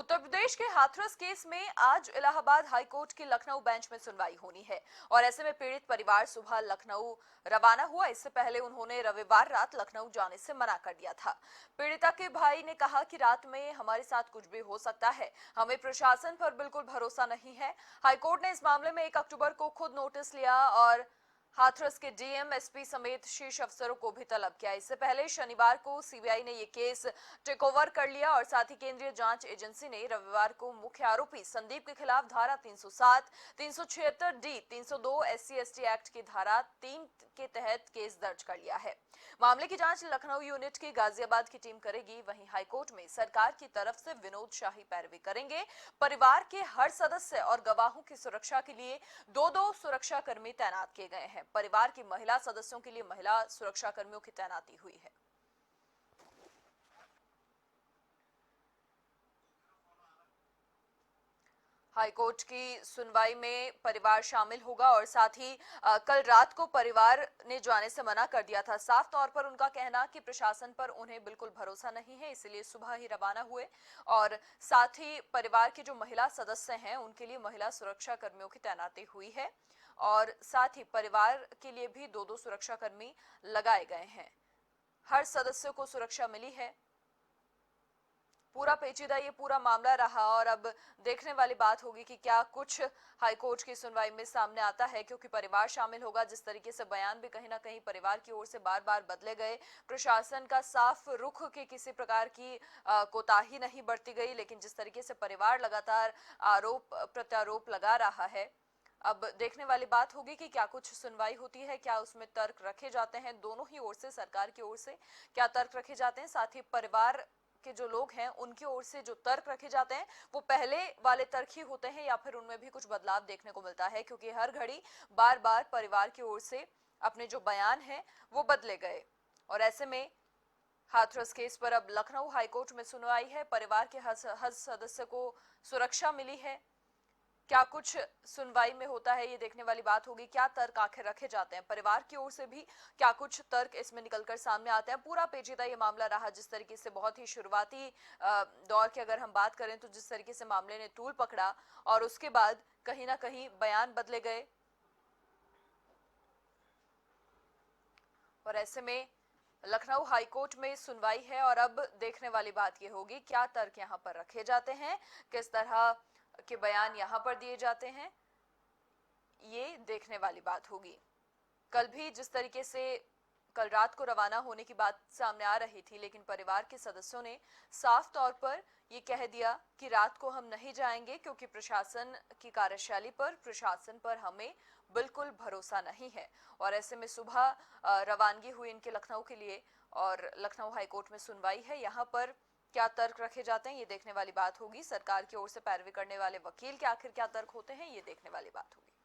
उत्तर प्रदेश के हाथरस केस में आज इलाहाबाद हाई कोर्ट की लखनऊ बेंच में सुनवाई होनी है और ऐसे में पीड़ित परिवार सुबह लखनऊ रवाना हुआ। इससे पहले उन्होंने रविवार रात लखनऊ जाने से मना कर दिया था। पीड़िता के भाई ने कहा कि रात में हमारे साथ कुछ भी हो सकता है, हमें प्रशासन पर बिल्कुल भरोसा नहीं है। हाईकोर्ट ने इस मामले में 1 अक्टूबर को खुद नोटिस लिया और हाथरस के डीएम, एसपी समेत शीर्ष अफसरों को भी तलब किया। इससे पहले शनिवार को सीबीआई ने ये केस टेक ओवर कर लिया और साथ ही केंद्रीय जांच एजेंसी ने रविवार को मुख्य आरोपी संदीप के खिलाफ धारा 307, 376 डी, 302 SC/ST एक्ट की धारा 3 के तहत केस दर्ज कर लिया है। मामले की जांच लखनऊ यूनिट की गाजियाबाद की टीम करेगी। वहीं हाईकोर्ट में सरकार की तरफ से विनोद शाही पैरवी करेंगे। परिवार के हर सदस्य और गवाहों की सुरक्षा के लिए दो सुरक्षा कर्मी तैनात किए गए हैं। परिवार की महिला सदस्यों के लिए महिला सुरक्षा कर्मियों की तैनाती हुई है। हाईकोर्ट की सुनवाई में परिवार शामिल होगा और साथ ही कल रात को परिवार ने जाने से मना कर दिया था। साफ तौर पर उनका कहना कि प्रशासन पर उन्हें बिल्कुल भरोसा नहीं है, इसलिए सुबह ही रवाना हुए और साथ ही परिवार के जो महिला सदस्य हैं उनके लिए महिला सुरक्षा कर्मियों की तैनाती हुई है और साथ ही परिवार के लिए भी दो सुरक्षा कर्मी लगाए गए हैं। हर सदस्य को सुरक्षा मिली है। पूरा पेचीदा ये पूरा मामला रहा और अब देखने वाली बात होगी कि क्या कुछ हाईकोर्ट की सुनवाई में सामने आता है, क्योंकि परिवार शामिल होगा। जिस तरीके से बयान भी कहीं ना कहीं परिवार की ओर से बार बार बदले गए, प्रशासन का साफ रुख की किसी प्रकार की कोताही नहीं बरती गई, लेकिन जिस तरीके से परिवार लगातार आरोप प्रत्यारोप लगा रहा है, अब देखने वाली बात होगी कि क्या कुछ सुनवाई होती है, क्या उसमें तर्क रखे जाते हैं दोनों ही ओर से, सरकार की ओर से क्या तर्क रखे जाते हैं, साथ ही परिवार के जो लोग हैं उनकी ओर से जो तर्क रखे जाते हैं वो पहले वाले तर्क ही होते हैं या फिर उनमें भी कुछ बदलाव देखने को मिलता है, क्योंकि हर घड़ी बार बार परिवार की ओर से अपने जो बयान हैं वो बदले गए। और ऐसे में हाथरस केस पर अब लखनऊ हाईकोर्ट में सुनवाई है। परिवार के हर सदस्य को सुरक्षा मिली है। क्या कुछ सुनवाई में होता है ये देखने वाली बात होगी। क्या तर्क आखिर रखे जाते हैं परिवार की ओर से भी, क्या कुछ तर्क इसमें निकलकर सामने आते हैं। पूरा पेचीदा ये मामला रहा। जिस तरीके से बहुत ही शुरुआती दौर की अगर हम बात करें तो जिस तरीके से मामले ने तूल पकड़ा और उसके बाद कहीं ना कहीं बयान बदले गए और ऐसे में लखनऊ हाईकोर्ट में सुनवाई है और अब देखने वाली बात यह होगी क्या तर्क यहां पर रखे जाते हैं, किस तरह के बयान यहां पर दिए जाते हैं, ये देखने वाली बात होगी। कल भी जिस तरीके से कल रात को रवाना होने की बात सामने आ रही थी, लेकिन परिवार के सदस्यों ने साफ तौर पर ये कह दिया कि रात को हम नहीं जाएंगे, क्योंकि प्रशासन की कार्यशैली पर, प्रशासन पर हमें बिल्कुल भरोसा नहीं है। और ऐसे में सुबह रवानगी हुई इनके लखनऊ के लिए और लखनऊ हाईकोर्ट में सुनवाई है। यहाँ पर क्या तर्क रखे जाते हैं ये देखने वाली बात होगी। सरकार की ओर से पैरवी करने वाले वकील के आखिर क्या तर्क होते हैं ये देखने वाली बात होगी।